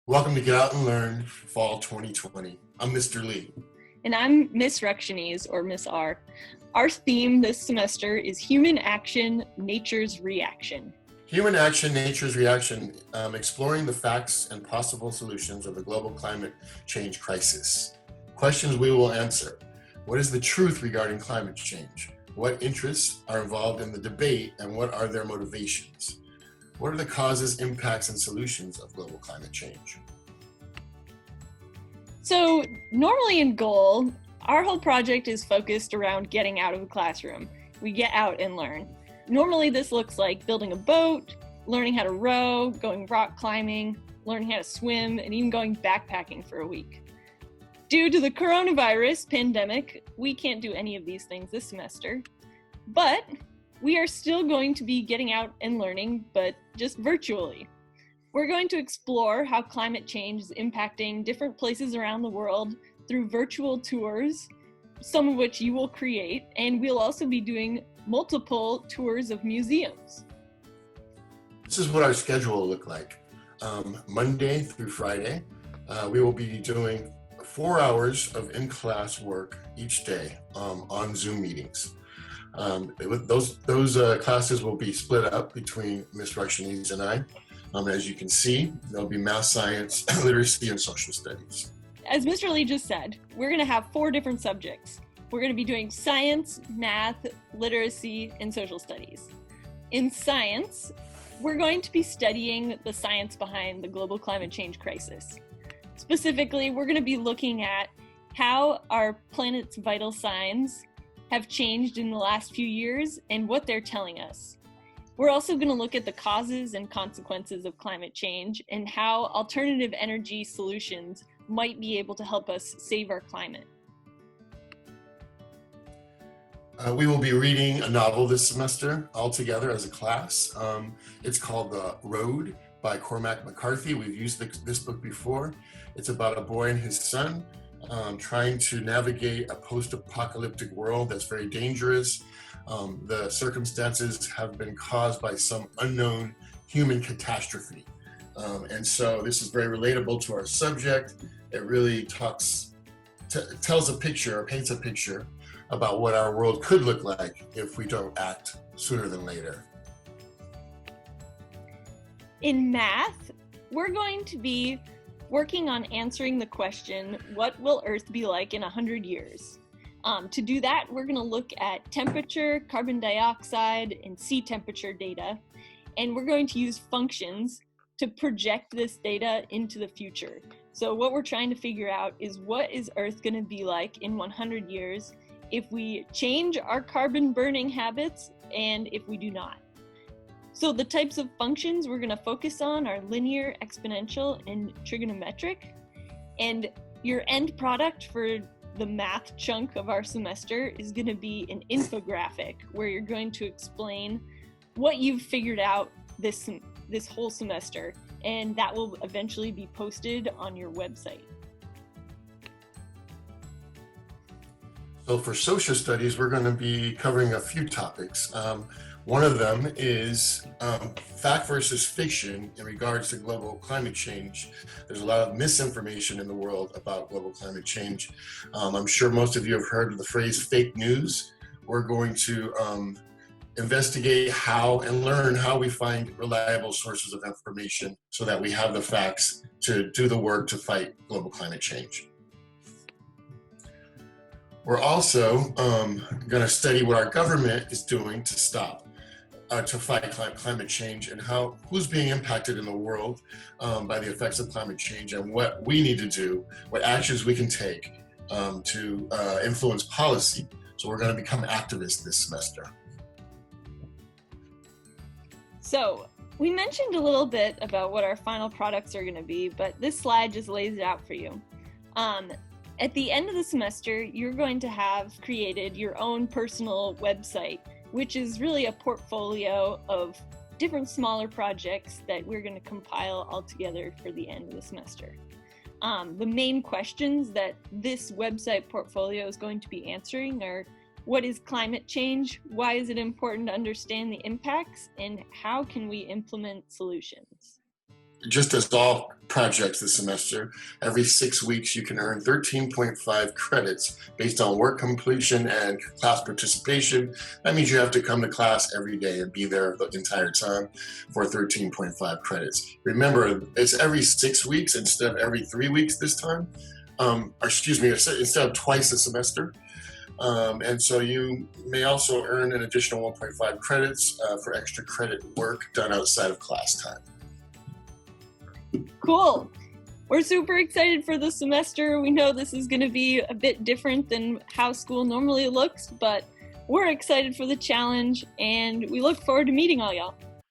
Welcome to Get Out and Learn Fall 2020. I'm Mr. Lee. And I'm Miss Ructionese, or Miss R. Our theme this semester is Human Action, Nature's Reaction. Human Action, Nature's Reaction, exploring the facts and possible solutions of the global climate change crisis. Questions we will answer. What is the truth regarding climate change? What interests are involved in the debate and what are their motivations? What are the causes, impacts, and solutions of global climate change? So normally in GOAL, our whole project is focused around getting out of the classroom. We get out and learn. Normally this looks like building a boat, learning how to row, going rock climbing, learning how to swim, and even going backpacking for a week. Due to the coronavirus pandemic, we can't do any of these things this semester, but we are still going to be getting out and learning, but just virtually. We're going to explore how climate change is impacting different places around the world through virtual tours, some of which you will create, and we'll also be doing multiple tours of museums. This is what our schedule will look like. Monday through Friday, we will be doing 4 hours of in-class work each day on Zoom meetings. Those classes will be split up between Ms. Ructionese and I. As you can see, there'll be math, science, literacy, and social studies. As Mr. Lee just said, we're going to have 4 different subjects. We're going to be doing science, math, literacy, and social studies. In science, we're going to be studying the science behind the global climate change crisis. Specifically, we're going to be looking at how our planet's vital signs have changed in the last few years and what they're telling us. We're also going to look at the causes and consequences of climate change and how alternative energy solutions might be able to help us save our climate. We will be reading a novel this semester all together as a class. It's called The Road by Cormac McCarthy. We've used this book before. It's about a boy and his son trying to navigate a post-apocalyptic world that's very dangerous. The circumstances have been caused by some unknown human catastrophe. And so this is very relatable to our subject. It really tells a picture, or paints a picture about what our world could look like if we don't act sooner than later. In math, we're going to be working on answering the question, what will Earth be like in 100 years? To do that, we're going to look at temperature, carbon dioxide, and sea temperature data, and we're going to use functions to project this data into the future. So what we're trying to figure out is, what is Earth going to be like in 100 years if we change our carbon burning habits and if we do not? So the types of functions we're going to focus on are linear, exponential, and trigonometric. And your end product for the math chunk of our semester is going to be an infographic where you're going to explain what you've figured out this whole semester, and that will eventually be posted on your website. So for social studies, we're going to be covering a few topics. One of them is fact versus fiction in regards to global climate change. There's a lot of misinformation in the world about global climate change. I'm sure most of you have heard of the phrase fake news. We're going to investigate how and learn how we find reliable sources of information so that we have the facts to do the work to fight global climate change. We're also going to study what our government is doing to fight climate change, and who's being impacted in the world by the effects of climate change, and what we need to do, what actions we can take to influence policy. So we're going to become activists this semester. So we mentioned a little bit about what our final products are going to be, but this slide just lays it out for you. At the end of the semester, you're going to have created your own personal website, which is really a portfolio of different smaller projects that we're going to compile all together for the end of the semester. The main questions that this website portfolio is going to be answering are, what is climate change? Why is it important to understand the impacts? And how can we implement solutions? just as all projects this semester, every 6 weeks you can earn 13.5 credits based on work completion and class participation. That means you have to come to class every day and be there the entire time for 13.5 credits. Remember, it's every 6 weeks instead of every 3 weeks this time. Instead of twice a semester. And so you may also earn an additional 1.5 credits for extra credit work done outside of class time. Cool. We're super excited for the semester. We know this is going to be a bit different than how school normally looks, but we're excited for the challenge and we look forward to meeting all y'all.